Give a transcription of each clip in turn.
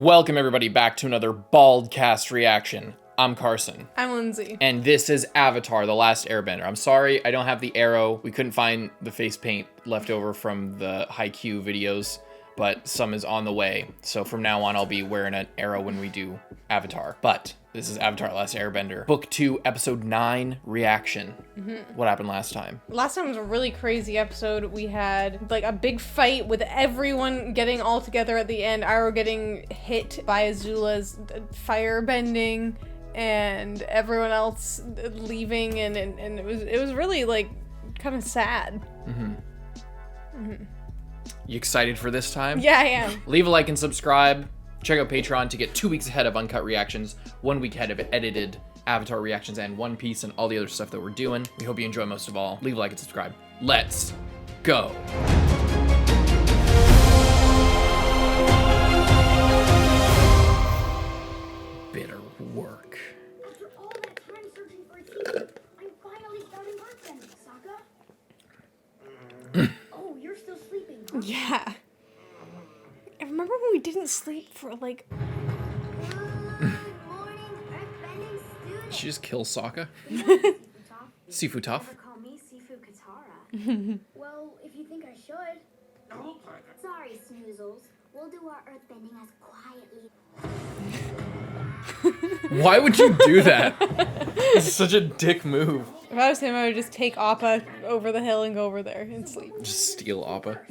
Welcome everybody back to another BOLDcast reaction. I'm Carson. I'm Lindsay. And this is Avatar: The Last Airbender. I'm sorry I don't have the arrow. We couldn't find the face paint left over from the Haikyuu videos, but some is on the way. So from now on I'll be wearing an arrow when we do Avatar. But this is Avatar: The Last Airbender. Book 2, Episode 9, reaction. What happened last time? Last time was a really crazy episode. We had like a big fight with everyone getting all together at the end. Iroh getting hit by Azula's fire bending and everyone else leaving, and it was really like kind of sad. You excited for this time? Yeah, I am. Leave a like and subscribe. Check out Patreon to get 2 weeks ahead of uncut reactions, 1 week ahead of edited Avatar reactions, and One Piece and all the other stuff that we're doing. We hope you enjoy most of all. Leave a like and subscribe. Let's go. Bitter work. After all that time searching for a teacher, I'm finally starting earthbending, Sokka. Oh, you're still sleeping, huh? Yeah. I remember when we didn't sleep for like... Good morning, earthbending student. Did she just kill Sokka? Sifu Toph? Never call me Sifu Katara. Well, if you think I should. Sorry, snoozles. We'll do our earthbending as quietly. Why would you do that? It's such a dick move. If I was him, I would just take Appa over the hill and go over there and sleep. Just steal Appa.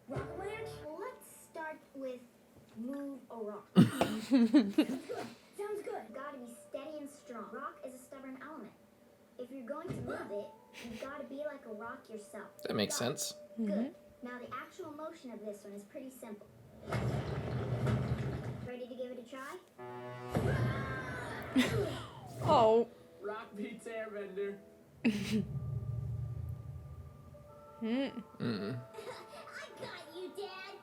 Rock Ranch, let's start with move a rock. Sounds good. Gotta be steady and strong. Rock is a stubborn element. If you're going to move it, you've gotta be like a rock yourself. That makes sense. Good. Now the actual motion of this one is pretty simple. Ready to give it a try? Oh. Rock beats Airbender. I got you, Dad.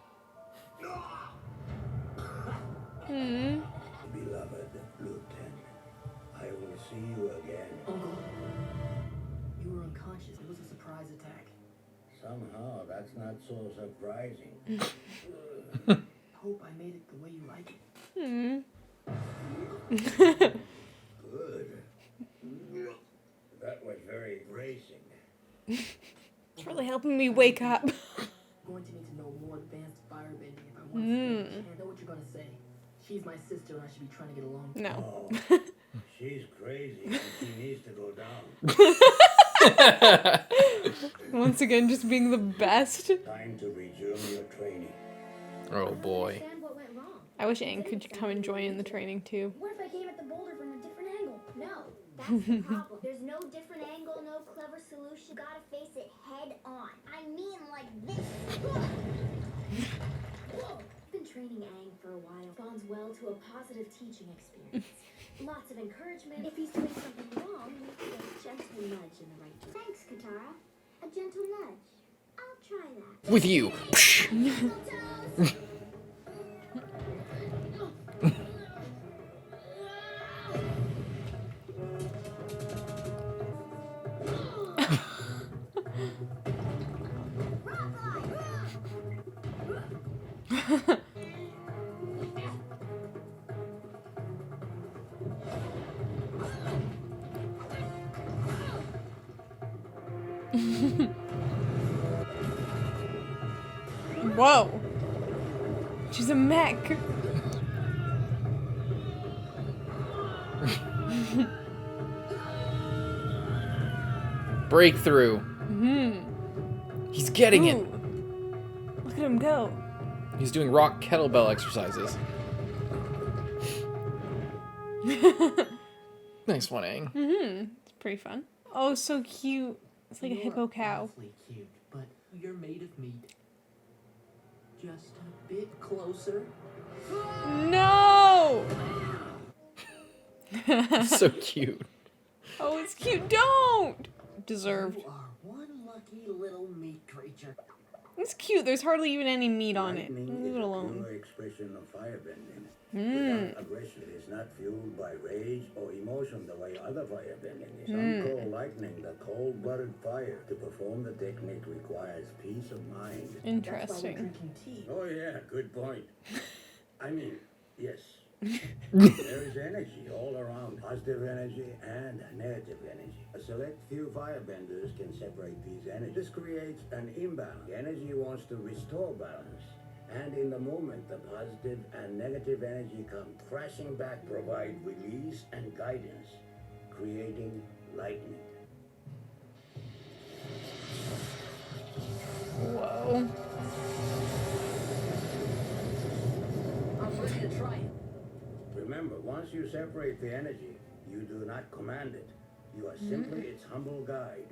Beloved Lieutenant, I will see you again. Uncle, you were unconscious. It was a surprise attack. Somehow, that's not so surprising. Hope I made it the way you like it. Good. That was very bracing. It's really helping me wake up. I'm going to need to know more advanced firebending if I want to stay. I know what you're going to say. She's my sister and I should be trying to get along. No. Oh, she's crazy and she needs to go down. Once again, just being the best. Time to resume your training. Oh boy. Understand what went wrong. I wish Aang could come and join in the training too. What if I came at the boulder from a different angle? No, that's the problem. There's no different angle, no clever solution. You gotta face it head on. I mean like this. Whoa. I've been training Aang for a while. Bonds well to a positive teaching experience. Lots of encouragement. If he's doing something wrong, you give a gentle nudge in the right direction. Thanks, Katara. A gentle nudge. I'll try that. With you. Whoa. She's a mech. Breakthrough. He's getting it. Ooh. Look at him go. He's doing rock kettlebell exercises. Nice one, Aang. It's pretty fun. Oh, so cute. It's like a hippo cow. Awfully cute, but you're made of meat. Just a bit closer. No! So cute. Oh, it's cute. Don't! Deserved. You are one lucky little meat creature. It's cute. There's hardly even any meat on it. Lightning Leave is it a alone. pure expression of firebending. Without aggression, it is not fueled by rage or emotion the way other firebending is. Some call lightning the cold-blooded fire. To perform the technique requires peace of mind. That's why we're Interesting. drinking tea. Oh yeah, good point. I mean, Yes. There is energy all around, positive energy and negative energy. A select few firebenders can separate these energies. This creates an imbalance. The energy wants to restore balance. And in the moment, the positive and negative energy come crashing back, provide release and guidance, creating lightning. Whoa. I'm ready to try it. Remember, once you separate the energy, you do not command it. You are simply its humble guide.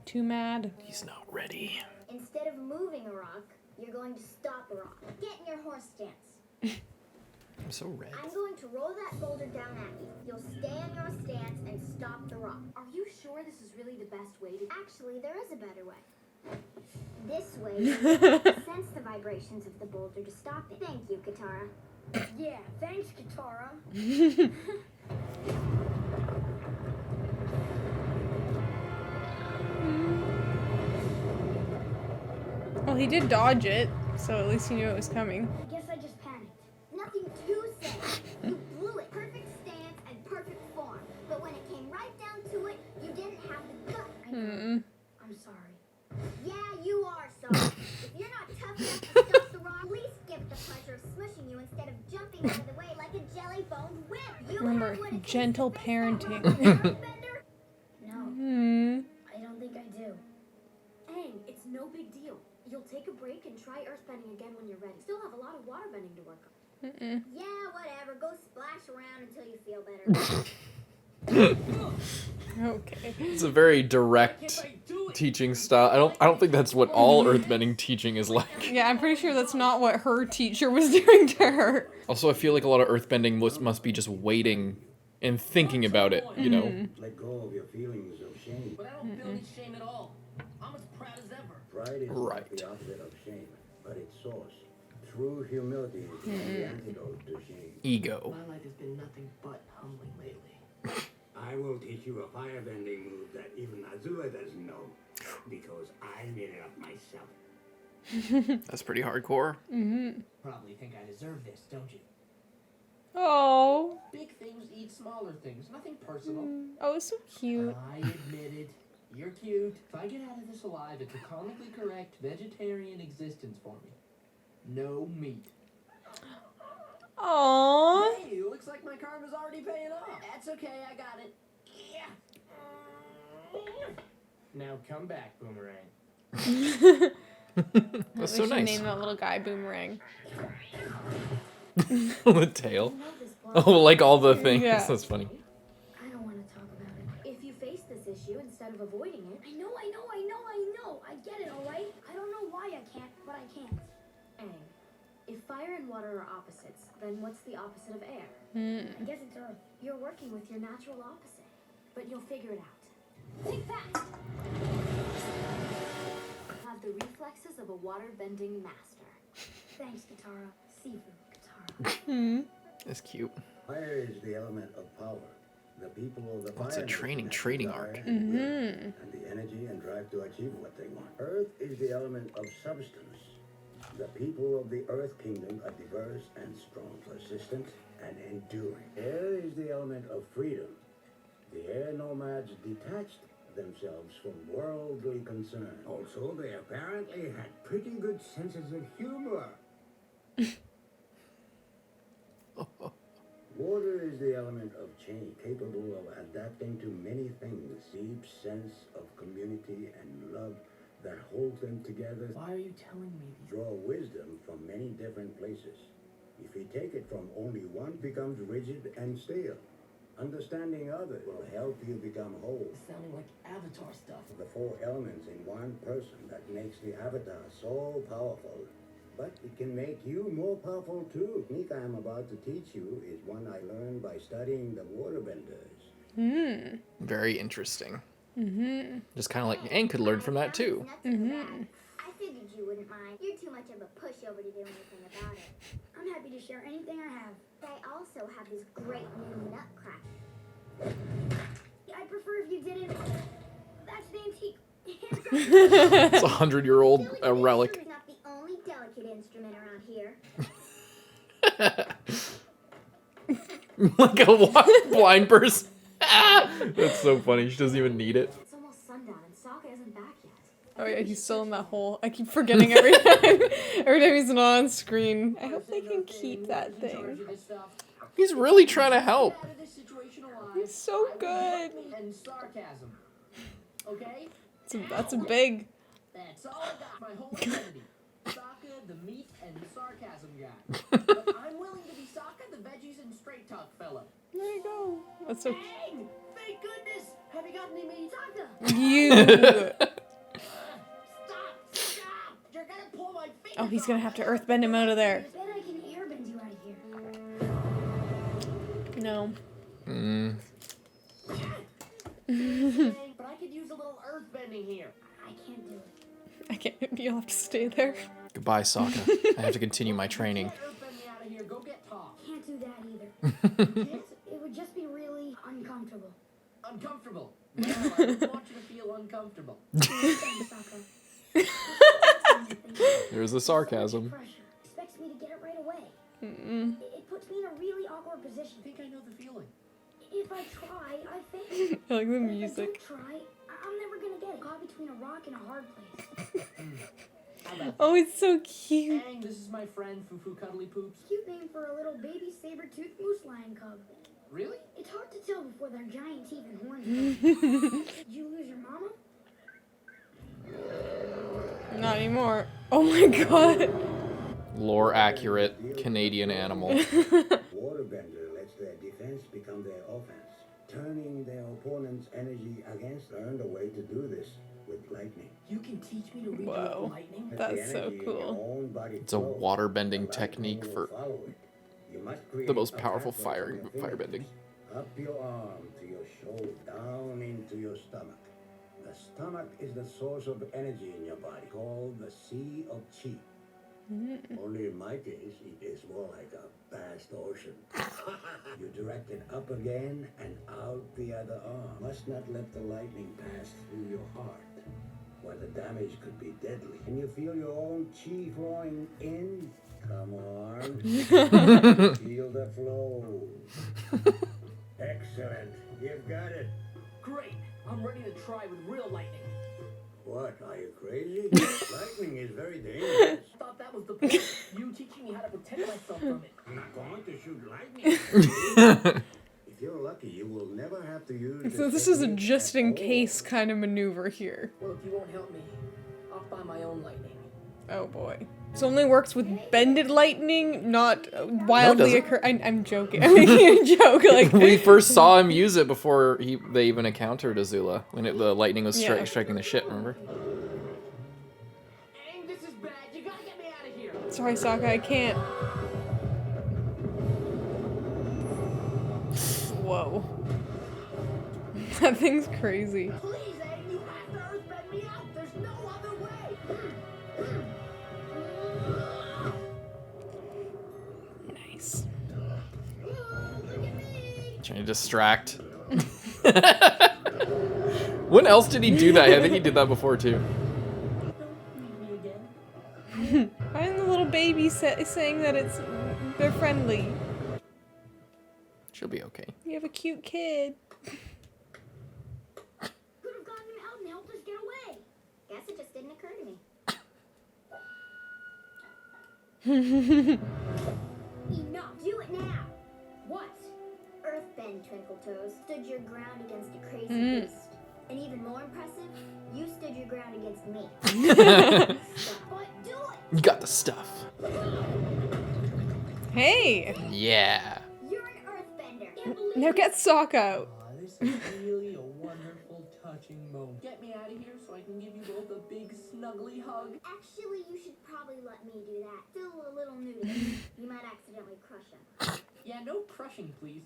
Too mad. He's not ready. Instead of moving a rock, you're going to stop a rock. Get in your horse stance. I'm so red. I'm going to roll that boulder down at you. You'll stay in your stance and stop the rock. Are you sure this is really the best way to... Actually, there is a better way. This way, you sense the vibrations of the boulder to stop it. Thank you, Katara. Yeah, thanks, Katara. Well, he did dodge it, so at least he knew it was coming. I guess I just panicked. Nothing to say. You blew it. Perfect stance and perfect form. But when it came right down to it, you didn't have the gut. I know. I'm sorry. Yeah, you are sorry. If you're not tough enough to stop the rock, at least give it the pleasure of smushing you instead of jumping out of the way like a jelly-boned whip. You Remember, have what it takes gentle to fix that parenting. rock, Airbender? No, Hmm. I don't think I do. Aang, it's no big deal. You'll take a break and try earthbending again when you're ready. Still have a lot of waterbending to work on. Yeah, whatever. Go splash around until you feel better. Okay. It's a very direct teaching style. I don't think that's what all earthbending teaching is like. Yeah, I'm pretty sure that's not what her teacher was doing to her. Also, I feel like a lot of earthbending must be just waiting and thinking about it, you know? Let go of your feelings of shame. But I don't feel any shame at all. I'm as proud as ever. Pride is Right. not the opposite of shame, but its source. True humility is the antidote to shame. Ego. My life has been nothing but humbling lately. I will teach you a firebending move that even Azula doesn't know, because I made it up myself. That's pretty hardcore. Probably think I deserve this, don't you? Oh. Big things eat smaller things. Nothing personal. Oh, so cute. I admit it. You're cute. If I get out of this alive, it's a comically correct vegetarian existence for me. No meat. Aww. Hey, looks like my karma's already paying off. That's okay, I got it. Yeah. Now come back, Boomerang. That's We so should nice. name that little guy Boomerang. The tail. I know this block. Oh, like all the things. Yeah. That's funny. I don't want to talk about it. If you face this issue instead of avoiding it, I know. I get it, all right? I don't know why I can't, but I can't. Aang, if fire and water are opposites, then what's the opposite of air? I guess it's Earth. You're working with your natural opposite, but you'll figure it out. Think fast! Have the reflexes of a water-bending master. Thanks, Katara. Sifu, Katara. That's cute. Fire is the element of power. The people of the Oh, it's a fire training desire arc. and will, and the energy and drive to achieve what they want. Earth is the element of substance. The people of the Earth Kingdom are diverse and strong, persistent and enduring. Air is the element of freedom. The air nomads detached themselves from worldly concern. Also, they apparently had pretty good senses of humor. Water is the element of change, capable of adapting to many things. Deep sense of community and love that holds them together. Why are you telling me these? Draw wisdom from many different places. If you take it from only one, it becomes rigid and stale. Understanding others will help you become whole. It's sounding like Avatar stuff. The four elements in one person that makes the avatar so powerful. But it can make you more powerful too. The technique I am about to teach you is one I learned by studying the waterbenders. Very interesting. Just kind of like Aang could learn from that too. I figured you wouldn't mind. You're too much of a pushover to do anything about it. I'm happy to share anything I have. They also have this great new nutcracker. I'd prefer if you didn't. That's the antique. It's 100-year-old relic. It's not the only delicate instrument around here. Like a blind person. That's so funny. She doesn't even need it. It's almost sundown and Sokka isn't back yet. Oh yeah, he's still in that hole. I keep forgetting every time. Every time he's not on screen. I hope they can keep that thing. He's really trying to help. He's so good. And sarcasm. Okay? That's big. That's all I got. My whole identity. Sokka, the meat and sarcasm guy. But I'm willing to be Sokka, the veggies and straight talk fella. There you go. That's so Dang! Thank goodness! Have you got any meat? Sokka! you. Stop! You're gonna pull my finger. Oh, he's gonna have to earthbend him out of there. I bet I can airbend you out of here. No. But I could use a little earth bending here. I can't do it. I can't. You'll have to stay there. Goodbye, Sokka. I have to continue my training. Earth bend me out of here. Go get Toph. Can't do that either. It would just be really uncomfortable. Uncomfortable. Well, I don't want you to feel uncomfortable. Thanks, Sokka. There's the sarcasm. Pressure. Expects me to get it right away. Mm-mm. It puts me in a really awkward position. I think I know the feeling. If I try, I fail. I like the If I music. don't try, I'm never gonna get it. Caught between a rock and a hard place. How about Oh, it's so cute. Dang, this is my friend Fufu Cuddly Poops. Cute name for a little baby saber-toothed moose lion cub. Really? It's hard to tell before their giant teeth and horns. Did you lose your mama? Not anymore. Oh my god. Lore accurate Canadian animal. Waterbender lets their defense become their offense, turning their opponent's energy against earned a way to do this with lightning. You can teach me to read Whoa. lightning? Let That's the so energy in cool. your own body It's a flow. waterbending The lightning technique will for follow it. You must create the most a powerful pathway from your firebending. fingertips, up your arm to your shoulder, down into your stomach. The stomach is the source of energy in your body, called the Sea of Chi. Only in my case, it is more like a vast ocean. You direct it up again and out the other arm. Must not let the lightning pass through your heart, where the damage could be deadly. Can you feel your own chi flowing in? Come on. Feel the flow. Excellent. You've got it. Great. I'm ready to try with real lightning. What, are you crazy? Lightning is very dangerous. I thought that was the point. You teaching me how to protect myself from it. I'm not going to shoot lightning. If you're lucky, you will never have to use So this is a just in case kind of maneuver here. Well, if you won't help me, I'll buy my own lightning. Oh boy. This only works with bended lightning, not wildly doesn't. occur. I'm joking. I'm making a joke. Like We first saw him use it before they even encountered Azula, when the lightning was Yeah. striking the ship, remember? Aang, this is bad. You gotta get me out of here. Sorry, Sokka, I can't. Whoa. That thing's crazy. Please, Aang, you have to earthbend me out. There's no other way. Nice. Trying to distract. When else did he do that? I think he did that before too. Don't leave me again. Why isn't the little baby saying that they're friendly? She'll be okay. You have a cute kid. Could have gotten him out and helped us get away. Guess it just didn't occur to me. Enough. Do it now. What? Earthbend, Twinkle Toes. Stood your ground against a crazy beast. And even more impressive, you stood your ground against me. But do it. You got the stuff. Hey! Yeah. You're an earthbender. Can't believe Now get Sokka out. Aw, this is really a wonderful, touching moment. Get me out of here so I can give you both a big, snuggly hug. Actually, you should probably let me do that. Still a little new to this. You might accidentally crush him. Yeah, no crushing, please.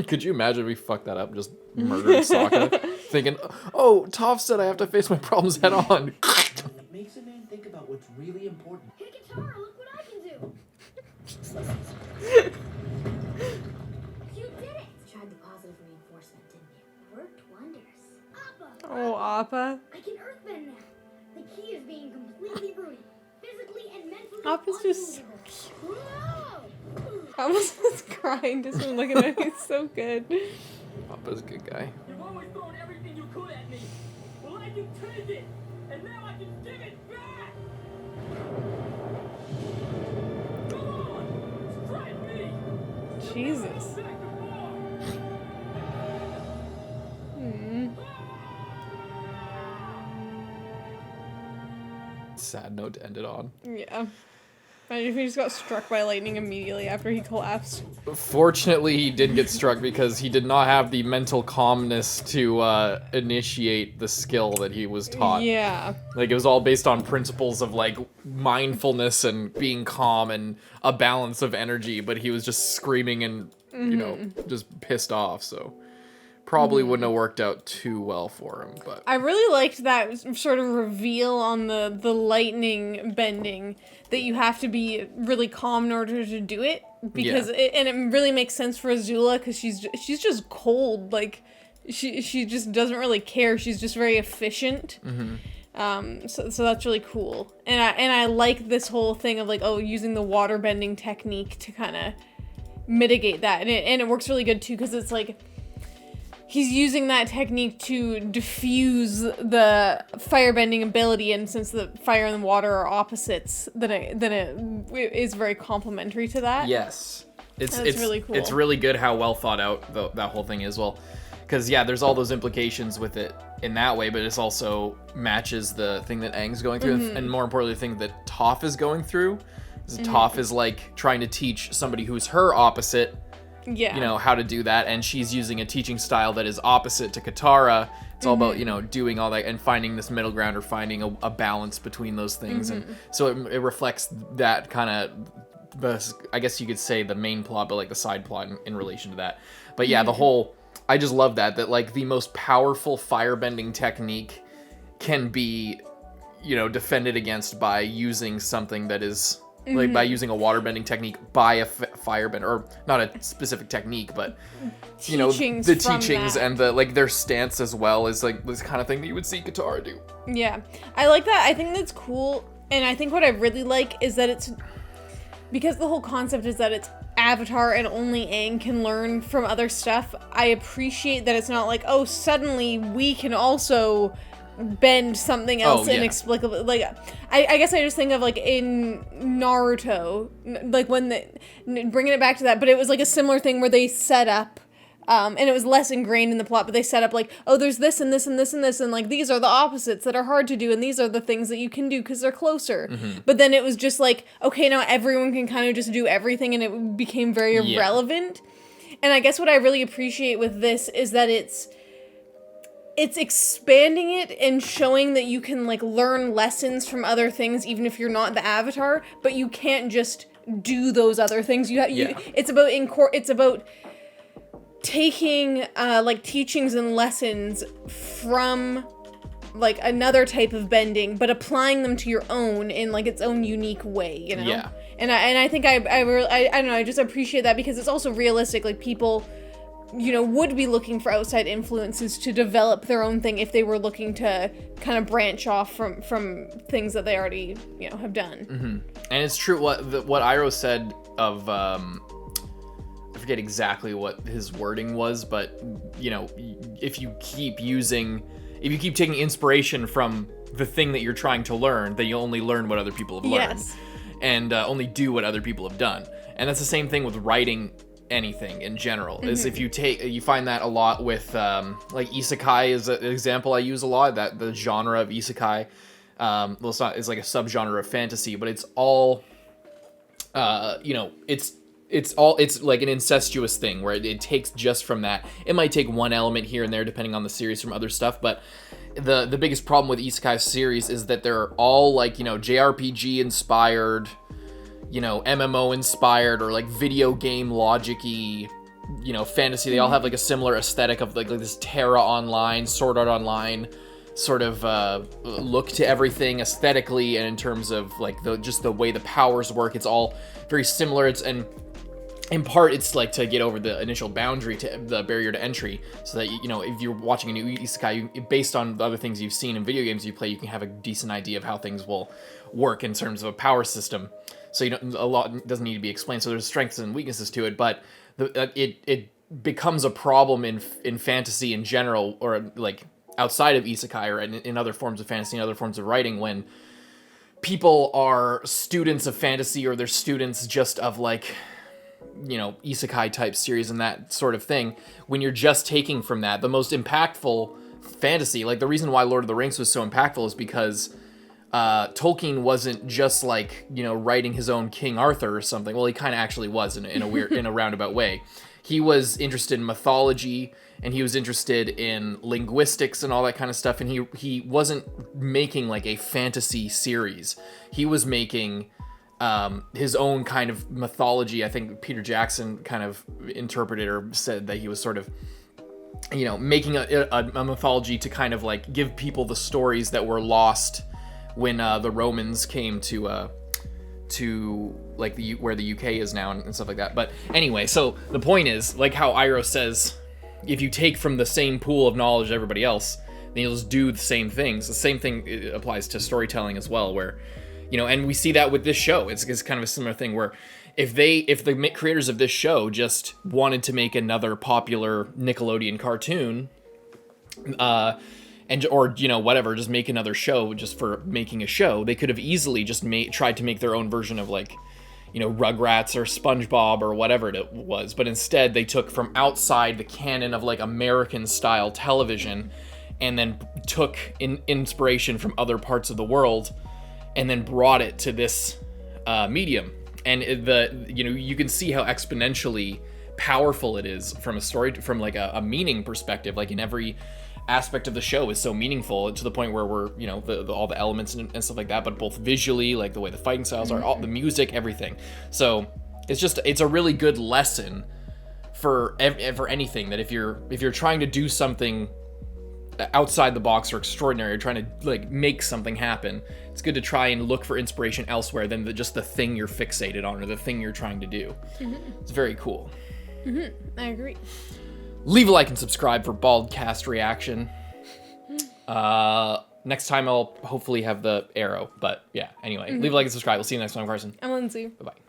Could you imagine if we fucked that up, just murdered Sokka, thinking, oh, Toph said I have to face my problems head on. It makes a man think about what's really important. Hey, Katara, look what I can do. You did it. Tried the positive reinforcement, didn't you? Oh, Appa. I can earthbend now. The key is being completely rooted, physically and mentally. Appa's just unmovable. Whoa! I almost was crying just from looking at it. It's so good. Papa's a good guy. You've always thrown everything you could at me. Well, I can take it, and now I can give it back. Come on, strike me. Jesus. Back to war. Sad note to end it on. Yeah. Imagine if he just got struck by lightning immediately after he collapsed. Fortunately, he did get struck because he did not have the mental calmness to initiate the skill that he was taught. Yeah. Like, it was all based on principles of, like, mindfulness and being calm and a balance of energy, but he was just screaming and, you know, just pissed off, so probably wouldn't have worked out too well for him, but... I really liked that sort of reveal on the lightning bending, that you have to be really calm in order to do it, because it really makes sense for Azula, because she's just cold, like, she just doesn't really care, she's just very efficient. So that's really cool, and I like this whole thing of, like, using the water bending technique to kind of mitigate that, and it works really good too, because it's like he's using that technique to diffuse the firebending ability, and since the fire and the water are opposites, then it is very complementary to that. Yes. It's really cool. It's really good how well thought out that whole thing is, well. Because, yeah, there's all those implications with it in that way, but it also matches the thing that Aang's going through, and more importantly, the thing that Toph is going through. Toph is, like, trying to teach somebody who's her opposite, you know, how to do that, and she's using a teaching style that is opposite to Katara. It's all about, you know, doing all that and finding this middle ground, or finding a balance between those things, and so it reflects that kind of, I guess you could say the main plot, but like the side plot in relation to that. But yeah, the whole, I just love that like the most powerful firebending technique can be, you know, defended against by using something that is... like by using a waterbending technique by a firebender, or not a specific technique, but you know, the teachings and the like their stance as well is like this kind of thing that you would see Katara do. Yeah, I like that. I think that's cool, and I think what I really like is that it's because the whole concept is that it's Avatar and only Aang can learn from other stuff. I appreciate that it's not like, oh, suddenly we can also bend something else inexplicably. Like, I guess I just think of, like, in Naruto, like, when bringing it back to that, but it was, like, a similar thing where they set up, and it was less ingrained in the plot, but they set up, like, oh, there's this and this and this and this, and, like, these are the opposites that are hard to do, and these are the things that you can do because they're closer. But then it was just like, okay, now everyone can kind of just do everything, and it became very irrelevant. And I guess what I really appreciate with this is that it's expanding it and showing that you can, like, learn lessons from other things even if you're not the Avatar, but you can't just do those other things. It's about taking like teachings and lessons from like another type of bending, but applying them to your own in like its own unique way, you know? Yeah. And I think I don't know, I just appreciate that because it's also realistic. Like, people, you know, would be looking for outside influences to develop their own thing if they were looking to kind of branch off from things that they already, you know, have done. And it's true what IROH said of I forget exactly what his wording was, but you know, if you keep taking inspiration from the thing that you're trying to learn, then you'll only learn what other people have learned, and only do what other people have done. And that's the same thing with writing anything in general. Is if you find that a lot with like isekai is an example I use a lot, that the genre of isekai, well, it's like a subgenre of fantasy, but it's all you know, it's like an incestuous thing where it takes just from that. It might take one element here and there depending on the series from other stuff, but the biggest problem with isekai series is that they're all like, you know, JRPG inspired, you know, MMO inspired, or like video game logic-y, you know, fantasy. They all have like a similar aesthetic of like this Terra Online, Sword Art Online sort of look to everything aesthetically, and in terms of like just the way the powers work, it's all very similar. And in part, it's like to get over the initial boundary, to the barrier to entry, so that, you know, if you're watching a new isekai, based on the other things you've seen in video games you play, you can have a decent idea of how things will work in terms of a power system. So you don't, a lot doesn't need to be explained. So there's strengths and weaknesses to it, but it becomes a problem in fantasy in general, or like outside of isekai, or in other forms of fantasy and other forms of writing, when people are students of fantasy, or they're students just of, like, you know, isekai type series and that sort of thing. When you're just taking from that, the most impactful fantasy, like the reason why Lord of the Rings was so impactful is because Tolkien wasn't just, like, you know, writing his own King Arthur or something. Well, he kind of actually was in a weird, in a roundabout way. He was interested in mythology, and he was interested in linguistics and all that kind of stuff. And he wasn't making like a fantasy series. He was making his own kind of mythology. I think Peter Jackson kind of interpreted or said that he was sort of, you know, making a mythology to kind of like give people the stories that were lost when the Romans came to like where the UK is now and stuff like that. But anyway, so the point is, like how IROH says, if you take from the same pool of knowledge as everybody else, then you'll just do the same things. The same thing applies to storytelling as well, where, you know, and we see that with this show. It's kind of a similar thing where if the creators of this show just wanted to make another popular Nickelodeon cartoon, or, you know, whatever, just make another show just for making a show, they could have easily just tried to make their own version of, like, you know, Rugrats or SpongeBob or whatever it was. But instead they took from outside the canon of, like, American style television, and then took inspiration from other parts of the world, and then brought it to this medium. And you know, you can see how exponentially powerful it is from a story, from like a meaning perspective. Like, in every aspect of the show is so meaningful, to the point where we're, you know, all the elements and stuff like that, but both visually, like the way the fighting styles are, all the music, everything. So it's a really good lesson for anything, that if you're trying to do something outside the box or extraordinary, or trying to like make something happen, it's good to try and look for inspiration elsewhere than just the thing you're fixated on or the thing you're trying to do. It's very cool. I agree. Leave a like and subscribe for BOLDcast reaction. Next time I'll hopefully have the arrow, but yeah, anyway, leave a like and subscribe. We'll see you next time, Carson. I'm Lindsay. Bye-bye.